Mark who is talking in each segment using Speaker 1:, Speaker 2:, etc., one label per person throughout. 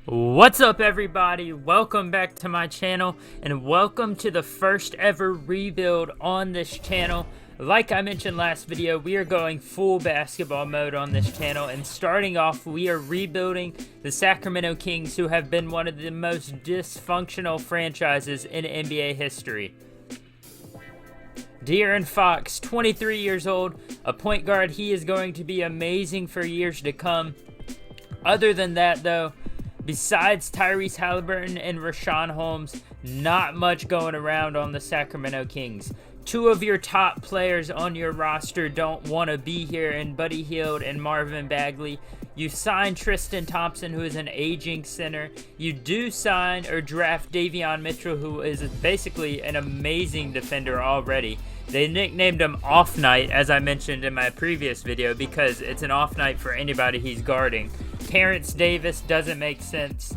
Speaker 1: What's up, everybody? Welcome back to my channel and welcome to the first ever rebuild on this channel. Like I mentioned last video, we are going full basketball mode on this channel, and starting off we are rebuilding the Sacramento Kings, who have been one of the most dysfunctional franchises in NBA history. De'Aaron Fox, 23 years old, a point guard. He is going to be amazing for years to come. Other than that though, besides Tyrese Halliburton and Richaun Holmes, not much going around on the Sacramento Kings. Two of your top players on your roster don't want to be here in Buddy Hield and Marvin Bagley. You signed Tristan Thompson, who is an aging center. You do sign or draft Davion Mitchell, who is basically an amazing defender already. They nicknamed him Off Night, as I mentioned in my previous video, because it's an off night for anybody he's guarding. Terrence Davis doesn't make sense.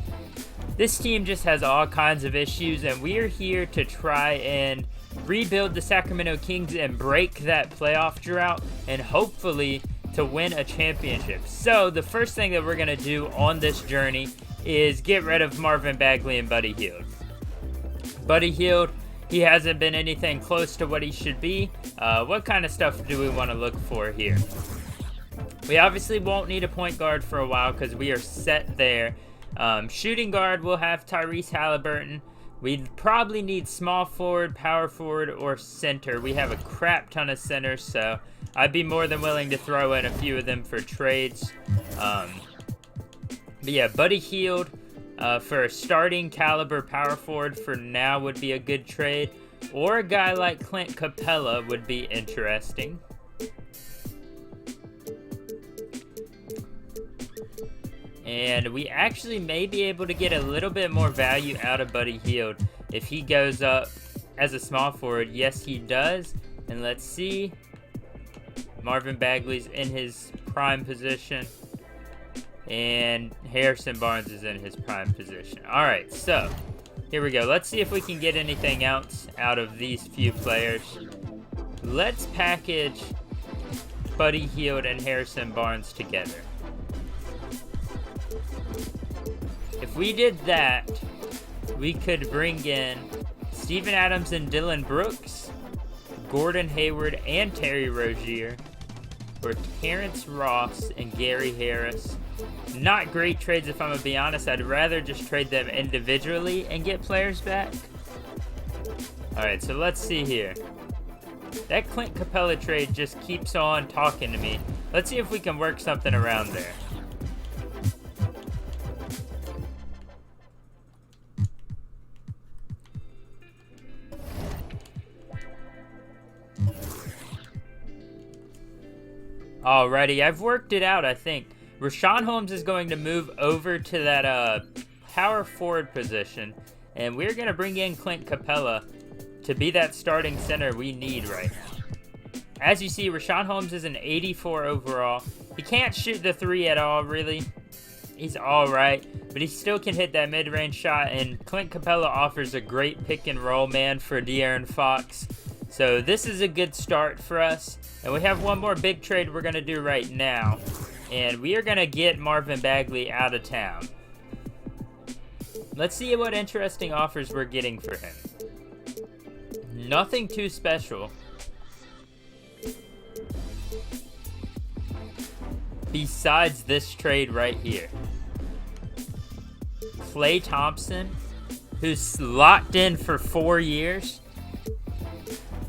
Speaker 1: This team just has all kinds of issues, and we are here to try and rebuild the Sacramento Kings and break that playoff drought, and hopefully to win a championship. So the first thing that we're going to do on this journey is get rid of Marvin Bagley and Buddy Hield. Buddy Hield, he hasn't been anything close to what he should be. What kind of stuff do we want to look for here? We obviously won't need a point guard for a while because we are set there. Shooting guard, we'll have Tyrese Halliburton. We'd probably need small forward, power forward, or center. We have a crap ton of centers, so I'd be more than willing to throw in a few of them for trades. But yeah, Buddy Hield for a starting caliber power forward for now would be a good trade. Or a guy like Clint Capella would be interesting. And we actually may be able to get a little bit more value out of Buddy Hield if he goes up as a small forward. Yes, he does. And let's see. Marvin Bagley's in his prime position. And Harrison Barnes is in his prime position. Alright, so here we go. Let's see if we can get anything else out of these few players. Let's package Buddy Hield and Harrison Barnes together. If we did that, we could bring in Steven Adams and Dylan Brooks, Gordon Hayward and Terry Rozier, or Terrence Ross and Gary Harris. Not great trades, if I'm going to be honest. I'd rather just trade them individually and get players back. Alright, so let's see here. That Clint Capella trade just keeps on talking to me. Let's see if we can work something around there. Alrighty, I've worked it out, I think. Richaun Holmes is going to move over to that power forward position, and we're going to bring in Clint Capella to be that starting center we need right now. As you see, Richaun Holmes is an 84 overall. He can't shoot the three at all, really. He's alright, but he still can hit that mid-range shot, and Clint Capella offers a great pick-and-roll man for De'Aaron Fox. So this is a good start for us. And we have one more big trade we're going to do right now. And we are going to get Marvin Bagley out of town. Let's see what interesting offers we're getting for him. Nothing too special. Besides this trade right here. Klay Thompson, who's locked in for 4 years.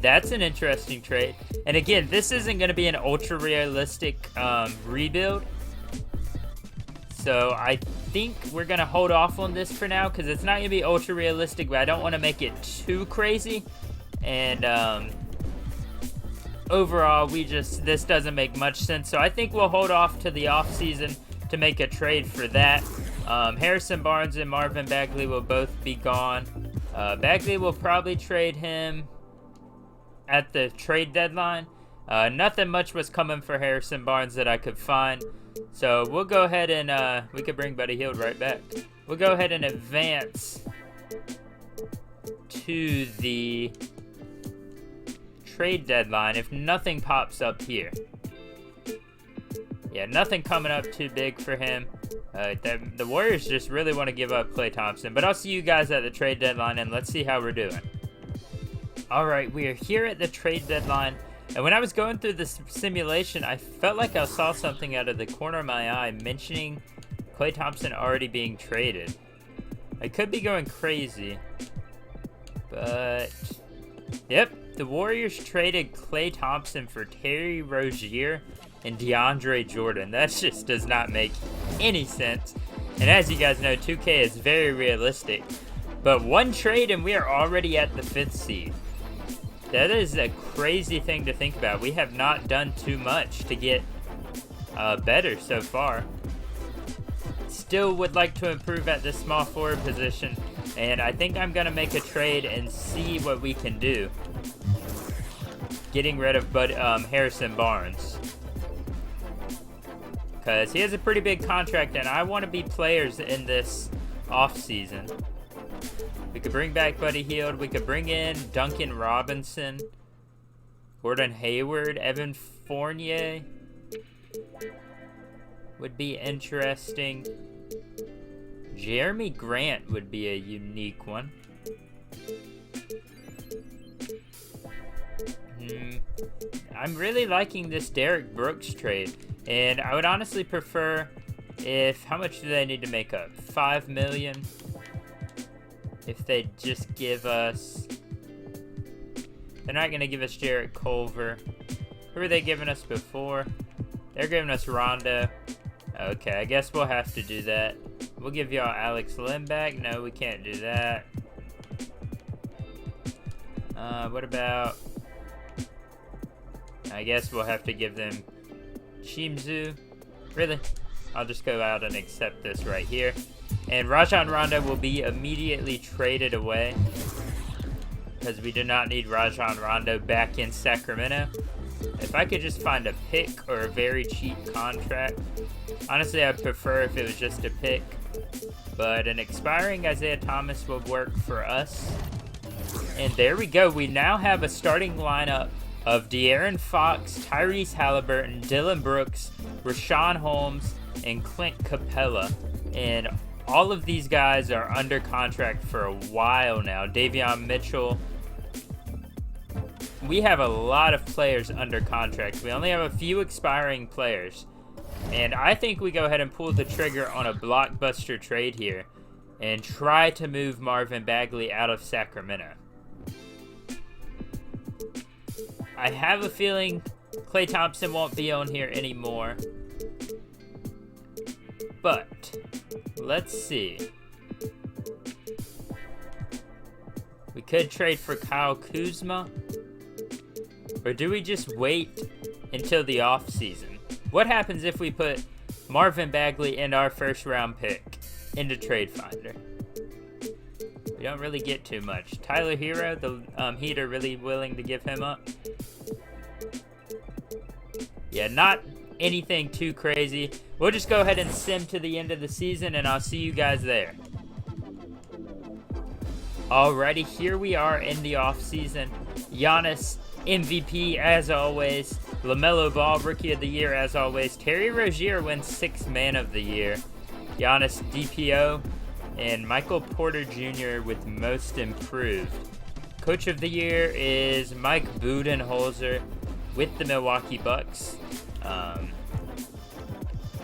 Speaker 1: That's an interesting trade. And again, this isn't going to be an ultra-realistic rebuild. So I think we're going to hold off on this for now because it's not going to be ultra-realistic, but I don't want to make it too crazy. And overall, this doesn't make much sense. So I think we'll hold off to the offseason to make a trade for that. Harrison Barnes and Marvin Bagley will both be gone. Bagley will probably trade him at the trade deadline. Nothing much was coming for Harrison Barnes that I could find. So we'll go ahead and we could bring Buddy Hield right back. We'll go ahead and advance to the trade deadline if nothing pops up here. Yeah, nothing coming up too big for him. The Warriors just really want to give up Klay Thompson. But I'll see you guys at the trade deadline, and let's see how we're doing. All right, we are here at the trade deadline. And when I was going through this simulation, I felt like I saw something out of the corner of my eye mentioning Klay Thompson already being traded. I could be going crazy, but yep, the Warriors traded Klay Thompson for Terry Rozier and DeAndre Jordan. That just does not make any sense. And as you guys know, 2K is very realistic. But one trade and we are already at the 5th seed. That is a crazy thing to think about. We have not done too much to get better so far. Still would like to improve at the small forward position. And I think I'm going to make a trade and see what we can do. Getting rid of Harrison Barnes. Because he has a pretty big contract, and I want to be players in this offseason. We could bring back Buddy Hield. We could bring in Duncan Robinson, Gordon Hayward, Evan Fournier. Would be interesting. Jeremy Grant would be a unique one. I'm really liking this Derrick Brooks trade. And I would honestly prefer if, how much do they need to make up? $5 million? If they just give us, they're not going to give us Jarrett Culver. Who are they giving us before? They're giving us Rondo. Okay, I guess we'll have to do that. We'll give y'all Alex Lim back. No, we can't do that. What about, I guess we'll have to give them Shimzu. Really? I'll just go out and accept this right here. And Rajon Rondo will be immediately traded away because we do not need Rajon Rondo back in Sacramento. If I could just find a pick or a very cheap contract. Honestly, I'd prefer if it was just a pick. But an expiring Isaiah Thomas would work for us. And there we go. We now have a starting lineup of De'Aaron Fox, Tyrese Halliburton, Dylan Brooks, Rashawn Holmes, and Clint Capella. And all of these guys are under contract for a while now. Davion Mitchell. We have a lot of players under contract. We only have a few expiring players. And I think we go ahead and pull the trigger on a blockbuster trade here and try to move Marvin Bagley out of Sacramento. I have a feeling Klay Thompson won't be on here anymore. But let's see. We could trade for Kyle Kuzma. Or do we just wait until the offseason? What happens if we put Marvin Bagley and our first round pick into Trade Finder? We don't really get too much. Tyler Hero, the Heat are really willing to give him up. Yeah, not anything too crazy. We'll just go ahead and sim to the end of the season, and I'll see you guys there. Alrighty, here we are in the offseason. Giannis, MVP as always. LaMelo Ball, Rookie of the Year as always. Terry Rozier wins 6th Man of the Year. Giannis, DPO. And Michael Porter Jr. with Most Improved. Coach of the Year is Mike Budenholzer with the Milwaukee Bucks.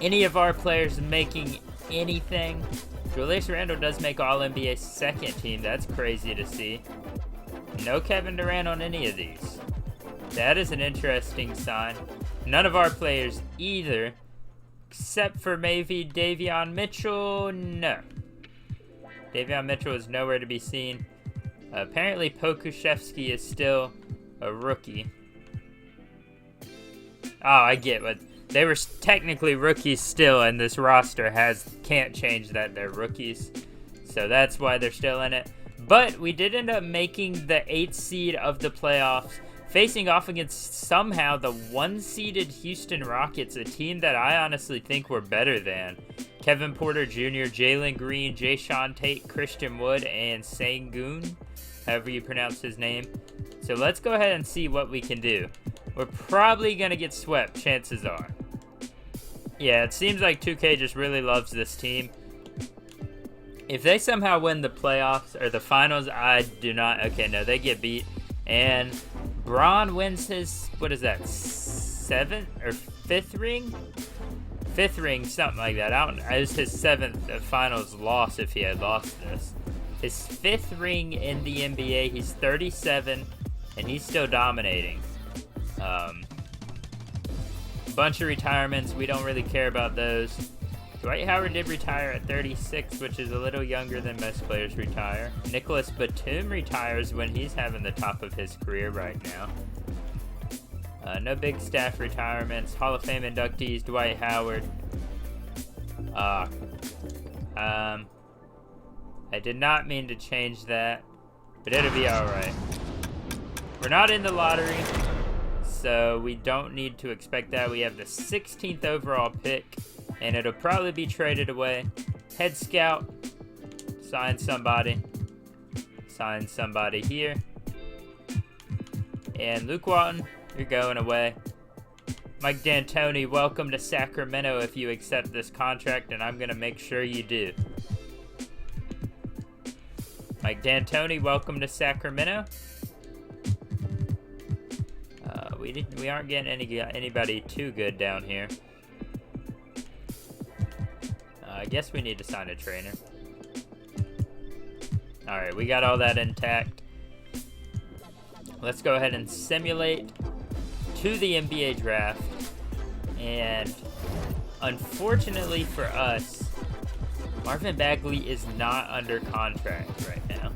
Speaker 1: Any of our players making anything. Julius Randle does make All-NBA second team. That's crazy to see. No Kevin Durant on any of these. That is an interesting sign. None of our players either. Except for maybe Davion Mitchell. No. Davion Mitchell is nowhere to be seen. Apparently Pokuševski is still a rookie. Oh, I get what they were technically rookies still, and this roster can't change that they're rookies. So that's why they're still in it. But we did end up making the 8th seed of the playoffs, facing off against somehow the 1-seeded Houston Rockets, a team that I honestly think we're better than. Kevin Porter Jr., Jalen Green, Jayshawn Tate, Christian Wood, and Sengun, however you pronounce his name. So let's go ahead and see what we can do. We're probably going to get swept, chances are. Yeah, it seems like 2K just really loves this team. If they somehow win the playoffs or the finals, I do not. Okay, no, they get beat. And Braun wins his, what is that, 7th or 5th ring? 5th ring, something like that. It was his 7th finals loss if he had lost this. His 5th ring in the NBA. He's 37, and he's still dominating. Bunch of retirements. We don't really care about those. Dwight Howard did retire at 36, which is a little younger than most players retire. Nicholas Batum retires when he's having the top of his career right now. No big staff retirements. Hall of Fame inductees, Dwight Howard. I did not mean to change that, but it'll be alright. We're not in the lottery, so we don't need to expect that. We have the 16th overall pick, and it'll probably be traded away. Head scout, sign somebody. Sign somebody here. And Luke Walton, you're going away. Mike D'Antoni, welcome to Sacramento if you accept this contract, and I'm going to make sure you do. Mike D'Antoni, welcome to Sacramento. We aren't getting anybody too good down here. I guess we need to sign a trainer. Alright, we got all that intact. Let's go ahead and simulate to the NBA draft. And unfortunately for us, Marvin Bagley is not under contract right now.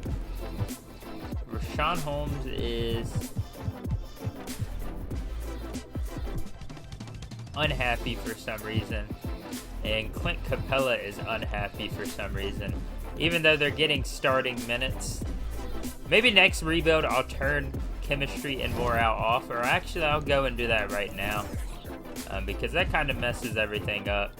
Speaker 1: Rashawn Holmes is unhappy for some reason. And Clint Capella is unhappy for some reason. Even though they're getting starting minutes. Maybe next rebuild I'll turn chemistry and morale off. Or actually I'll go and do that right now. Because that kind of messes everything up.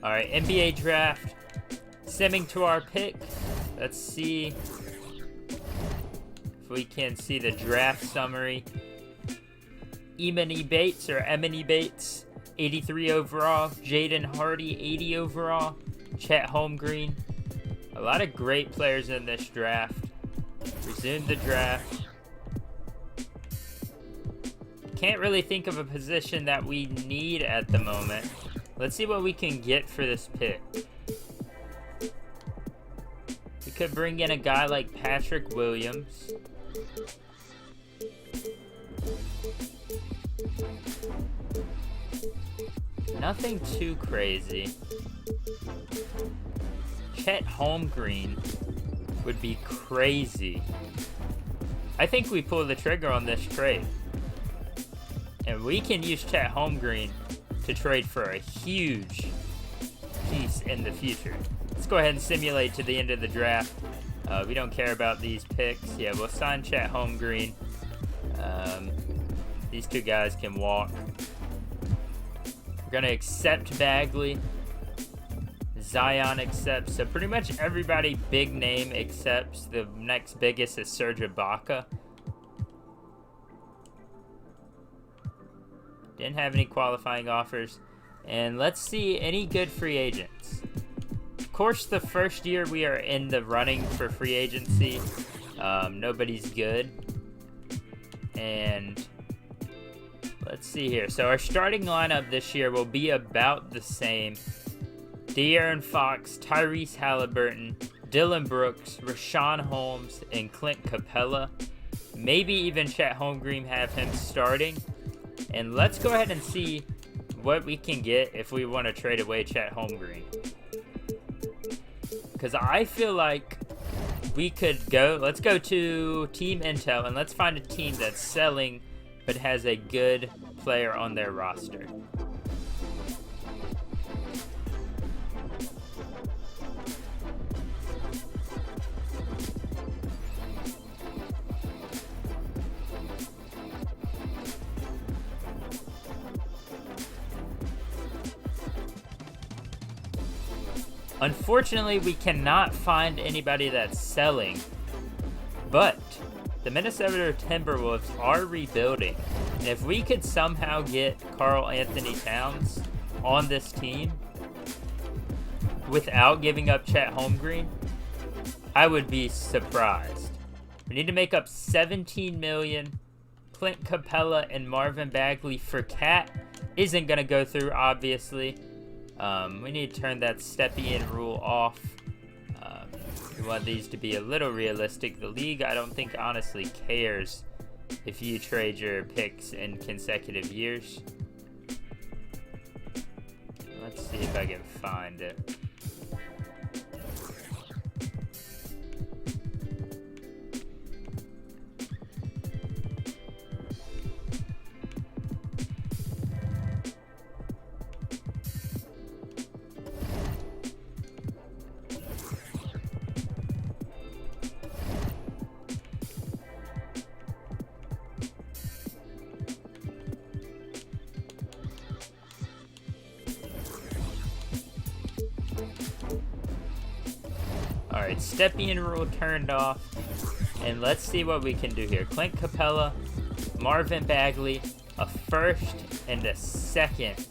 Speaker 1: Alright, NBA draft. Simming to our pick. Let's see if we can see the draft summary. Emoni Bates or Emoni Bates, 83 overall. Jaden Hardy, 80 overall. Chet Holmgren. A lot of great players in this draft. Resume the draft. Can't really think of a position that we need at the moment. Let's see what we can get for this pick. We could bring in a guy like Patrick Williams. Nothing too crazy. Chet Holmgren would be crazy. I think we pull the trigger on this trade. And we can use Chet Holmgren to trade for a huge piece in the future. Let's go ahead and simulate to the end of the draft. We don't care about these picks. Yeah, we'll sign Chet Holmgren. These two guys can walk. We're going to accept Bagley. Zion accepts. So pretty much everybody big name accepts. The next biggest is Serge Ibaka. Didn't have any qualifying offers. And let's see any good free agents. Of course, the first year we are in the running for free agency. Nobody's good. And let's see here. So our starting lineup this year will be about the same. De'Aaron Fox, Tyrese Halliburton, Dylan Brooks, Rashawn Holmes, and Clint Capella. Maybe even Chet Holmgren, have him starting. And let's go ahead and see what we can get if we want to trade away Chet Holmgren. Because I feel like we could go, let's go to Team Intel and let's find a team that's selling but has a good player on their roster. Unfortunately, we cannot find anybody that's selling, but the Minnesota Timberwolves are rebuilding. And if we could somehow get Karl Anthony Towns on this team without giving up Chet Holmgren, I would be surprised. We need to make up $17 million. Clint Capella and Marvin Bagley for Cat isn't going to go through, obviously. We need to turn that step-in rule off. We want these to be a little realistic. The league, I don't think, honestly cares if you trade your picks in consecutive years. Let's see if I can find it. Alright, step-in rule turned off. And let's see what we can do here. Clint Capella, Marvin Bagley, a first and a second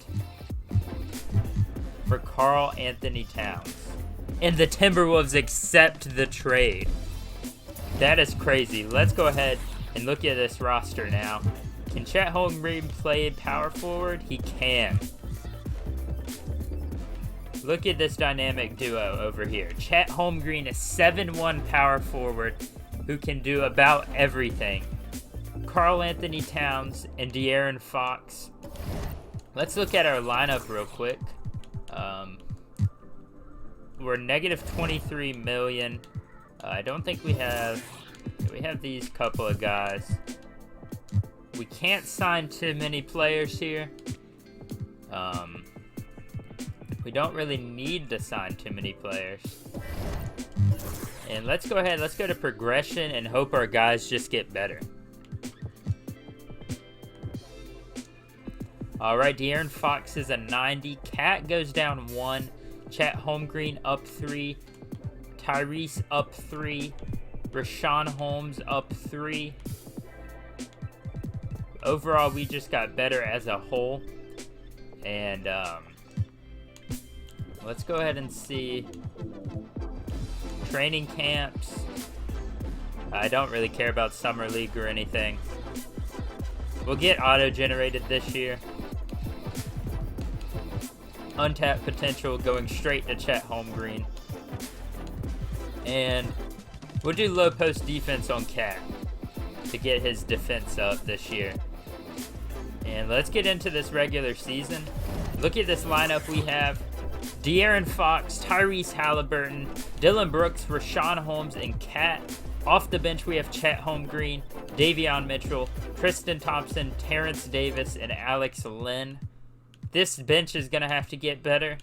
Speaker 1: for Karl Anthony Towns. And the Timberwolves accept the trade. That is crazy. Let's go ahead and look at this roster now. Can Chet Holmgren play power forward? He can. Look at this dynamic duo over here. Chet Holmgren, a 7'1" power forward who can do about everything. Karl Anthony Towns and De'Aaron Fox. Let's look at our lineup real quick. We're negative 23 million. I don't think we have these couple of guys. We can't sign too many players here. We don't really need to sign too many players. And let's go ahead, let's go to progression and hope our guys just get better. Alright, De'Aaron Fox is a 90. Cat goes down 1. Chet Holmgren up 3. Tyrese up 3. Rashawn Holmes up 3. Overall, we just got better as a whole. And, let's go ahead and see training camps. I don't really care about Summer League or anything. We'll get auto-generated this year. Untapped potential going straight to Chet Holmgren. And we'll do low post defense on Cat to get his defense up this year. And let's get into this regular season. Look at this lineup we have. De'Aaron Fox, Tyrese Halliburton, Dylan Brooks, Rashawn Holmes, and Cat. Off the bench, we have Chet Holmgren, Davion Mitchell, Tristan Thompson, Terrence Davis, and Alex Len. This bench is going to have to get better.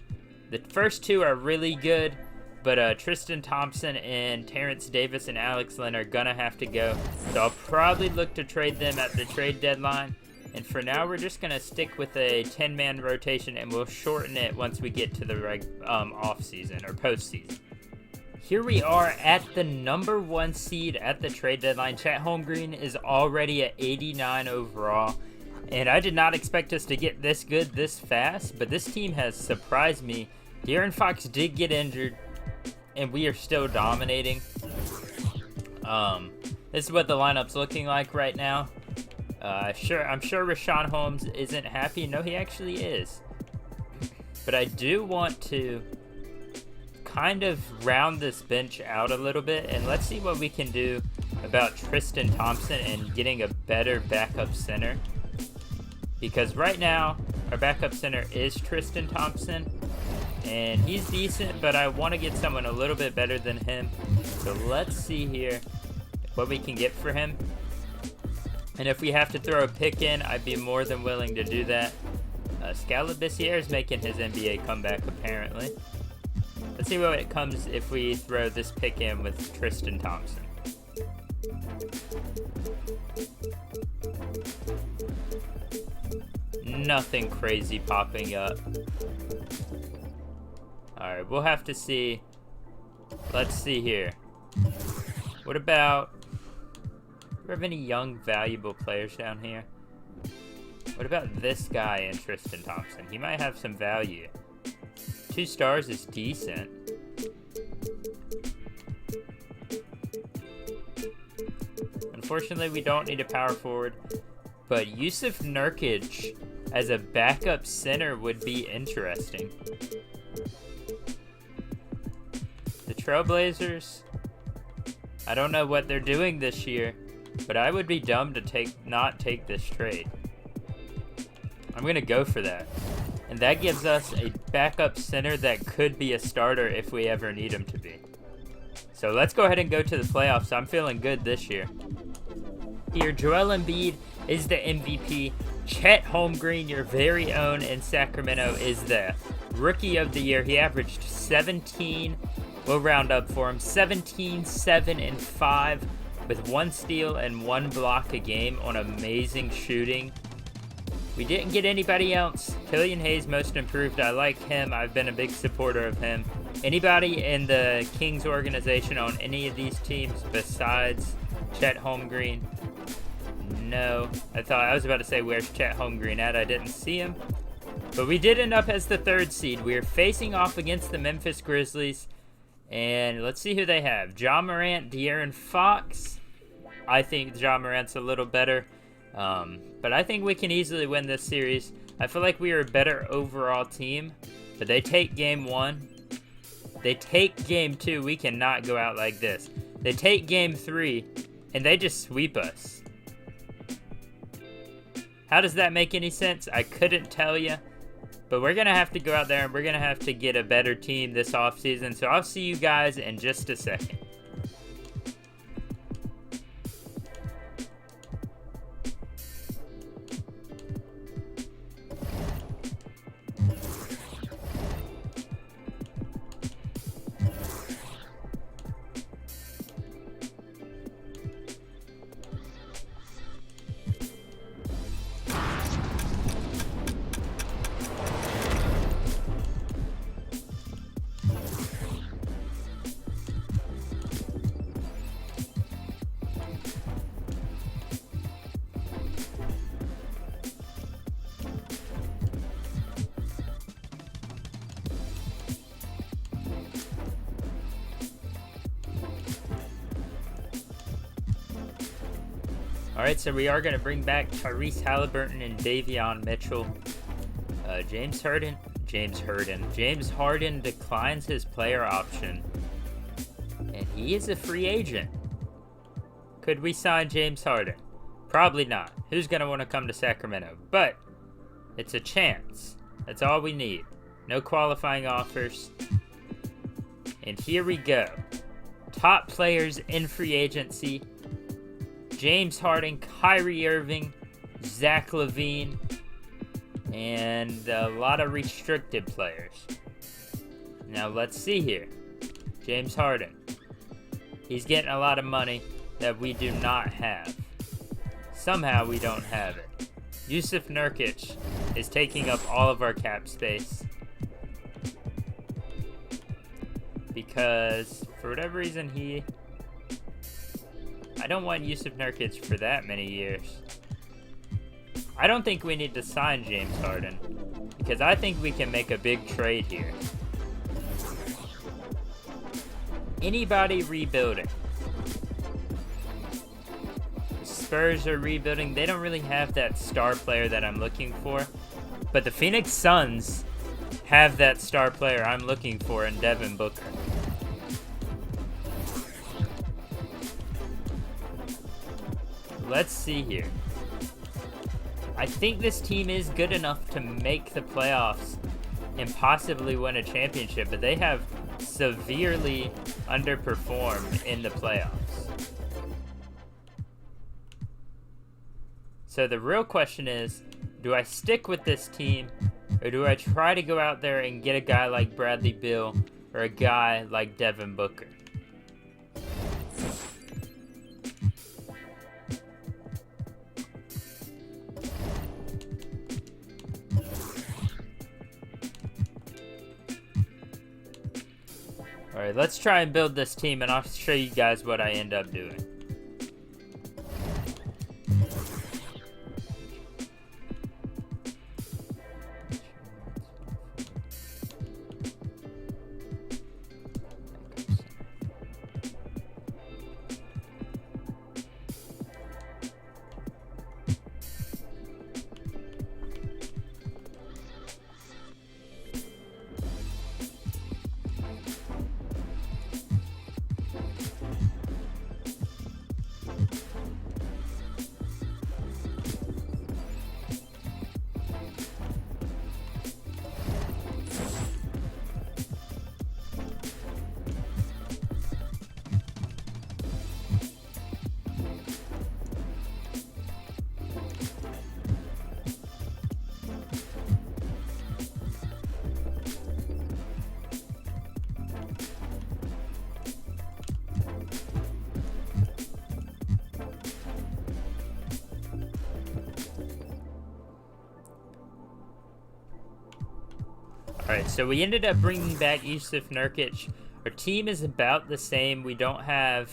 Speaker 1: The first two are really good, but Tristan Thompson and Terrence Davis and Alex Len are going to have to go. So I'll probably look to trade them at the trade deadline. And for now, we're just going to stick with a 10-man rotation, and we'll shorten it once we get to the off-season or postseason. Here we are at the number 1 seed at the trade deadline. Chet Holmgren is already at 89 overall, and I did not expect us to get this good this fast, but this team has surprised me. De'Aaron Fox did get injured, and we are still dominating. This is what the lineup's looking like right now. I'm sure Rashawn Holmes isn't happy. No, he actually is. But I do want to kind of round this bench out a little bit, and let's see what we can do about Tristan Thompson and getting a better backup center. Because right now, our backup center is Tristan Thompson, and he's decent, but I want to get someone a little bit better than him. So let's see here what we can get for him. And if we have to throw a pick in, I'd be more than willing to do that. Scalabissiere is making his NBA comeback, apparently. Let's see what it comes if we throw this pick in with Tristan Thompson. Nothing crazy popping up. Alright. Alright, we'll have to see. Let's see here. What about... Do we have any young, valuable players down here? What about this guy, Tristan Thompson? He might have some value. 2 stars is decent. Unfortunately, we don't need a power forward. But Yusuf Nurkic as a backup center would be interesting. The Trailblazers, I don't know what they're doing this year, but I would be dumb to not take this trade. I'm going to go for that. And that gives us a backup center that could be a starter if we ever need him to be. So let's go ahead and go to the playoffs. I'm feeling good this year. Here, Joel Embiid is the MVP. Chet Holmgren, your very own in Sacramento, is the Rookie of the Year. He averaged 17, we'll round up for him, 17, 7, and 5 with 1 steal and 1 block a game on amazing shooting. We didn't get anybody else. Killian Hayes, most improved. I like him. I've been a big supporter of him. Anybody in the Kings organization on any of these teams besides Chet Holmgren? No. I was about to say, where's Chet Holmgren at? I didn't see him. But we did end up as the 3rd seed. We are facing off against the Memphis Grizzlies. And let's see who they have. Ja Morant, De'Aaron Fox. I think Ja Morant's a little better. But I think we can easily win this series. I feel like we are a better overall team. But they take game 1. They take game 2. We cannot go out like this. They take game 3. And they just sweep us. How does that make any sense? I couldn't tell you. But we're going to have to go out there and we're going to have to get a better team this offseason. So I'll see you guys in just a second. Alright, so we are going to bring back Tyrese Halliburton and Davion Mitchell. James Harden declines his player option. And he is a free agent. Could we sign James Harden? Probably not. Who's going to want to come to Sacramento? But it's a chance. That's all we need. No qualifying offers. And here we go. Top players in free agency. James Harden, Kyrie Irving, Zach LaVine, and a lot of restricted players. Now let's see here. James Harden. He's getting a lot of money that we do not have. Somehow we don't have it. Yusuf Nurkic is taking up all of our cap space. Because, for whatever reason, I don't want Yusuf Nurkic for that many years. I don't think we need to sign James Harden, because I think we can make a big trade here. Anybody rebuilding? Spurs are rebuilding. They don't really have that star player that I'm looking for, but the Phoenix Suns have that star player I'm looking for in Devin Booker. Let's see here. I think this team is good enough to make the playoffs and possibly win a championship, but they have severely underperformed in the playoffs. So the real question is, do I stick with this team, or do I try to go out there and get a guy like Bradley Beal or a guy like Devin Booker? Alright, let's try and build this team, and I'll show you guys what I end up doing. Alright, so we ended up bringing back Yusuf Nurkic. Our team is about the same. We don't have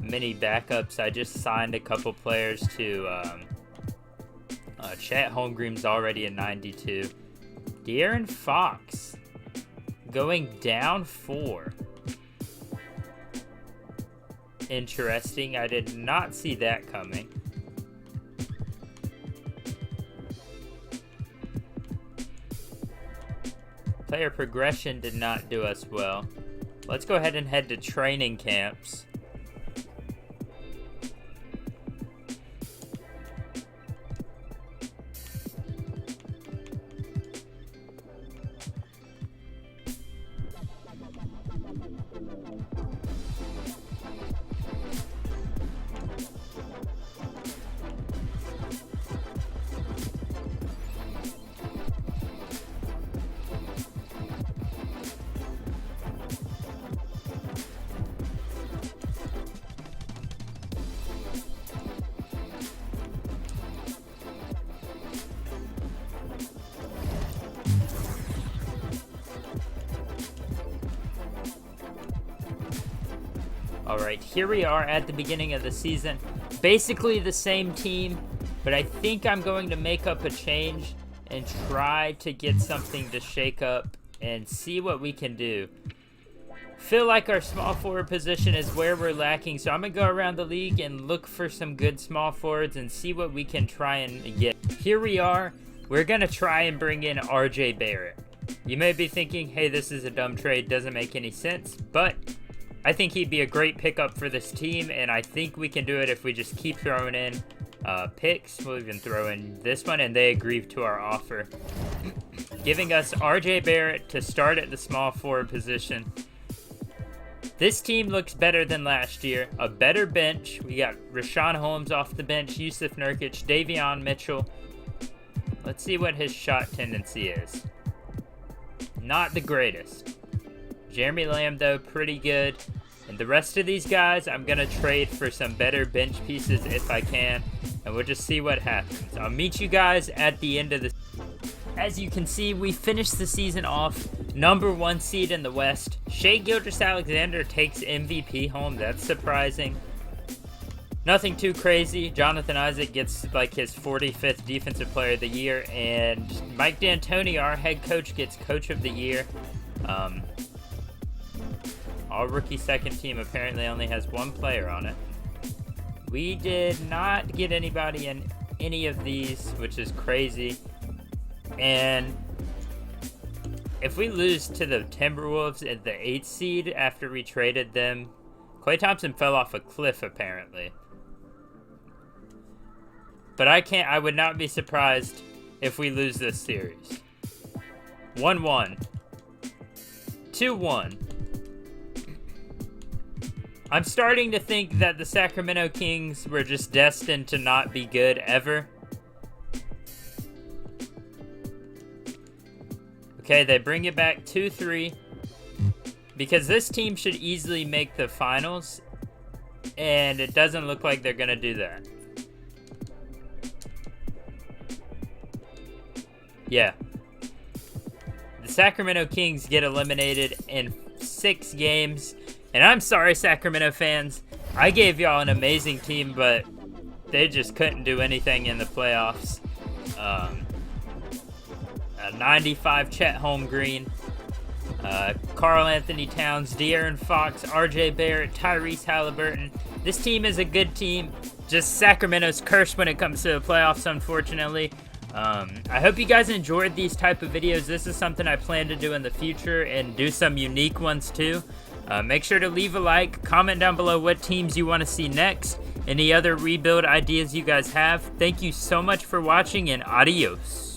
Speaker 1: many backups. I just signed a couple players to Chet Holmgren's already at 92. De'Aaron Fox going down 4. Interesting. I did not see that coming. Player progression did not do us well. Let's go ahead and head to training camps. Alright, here we are at the beginning of the season. Basically the same team, but I think I'm going to make up a change and try to get something to shake up and see what we can do. Feel like our small forward position is where we're lacking, so I'm going to go around the league and look for some good small forwards and see what we can try and get. Here we are. We're going to try and bring in RJ Barrett. You may be thinking, hey, this is a dumb trade, doesn't make any sense, but I think he'd be a great pickup for this team, and I think we can do it if we just keep throwing in picks. We'll even throw in this one, and they agreed to our offer, giving us RJ Barrett to start at the small forward position. This team looks better than last year. A better bench. We got Richaun Holmes off the bench, Yusuf Nurkic, Davion Mitchell. Let's see what his shot tendency is. Not the greatest. Jeremy Lamb, though, pretty good. And the rest of these guys, I'm going to trade for some better bench pieces if I can. And we'll just see what happens. I'll meet you guys at the end of the season. As you can see, we finished the season off #1 seed in the West. Shai Gilgeous-Alexander takes MVP home. That's surprising. Nothing too crazy. Jonathan Isaac gets like his 45th Defensive Player of the Year. And Mike D'Antoni, our head coach, gets Coach of the Year. All rookie second team apparently only has one player on it. We did not get anybody in any of these, which is crazy. And if we lose to the Timberwolves at the 8th seed after we traded them, Klay Thompson fell off a cliff apparently. But I would not be surprised if we lose this series. 1-1. 2-1. I'm starting to think that the Sacramento Kings were just destined to not be good ever. Okay, they bring it back 2-3. Because this team should easily make the finals. And it doesn't look like they're going to do that. Yeah. the Sacramento Kings get eliminated in 6 games. And I'm sorry, Sacramento fans. I gave y'all an amazing team, but they just couldn't do anything in the playoffs. A 95 Chet Holmgren, Karl Anthony Towns, De'Aaron Fox, RJ Barrett, Tyrese Halliburton. This team is a good team. Just Sacramento's cursed when it comes to the playoffs, unfortunately. I hope you guys enjoyed these type of videos. This is something I plan to do in the future and do some unique ones too. Make sure to leave a like, comment down below what teams you want to see next, any other rebuild ideas you guys have. Thank you so much for watching, and adios.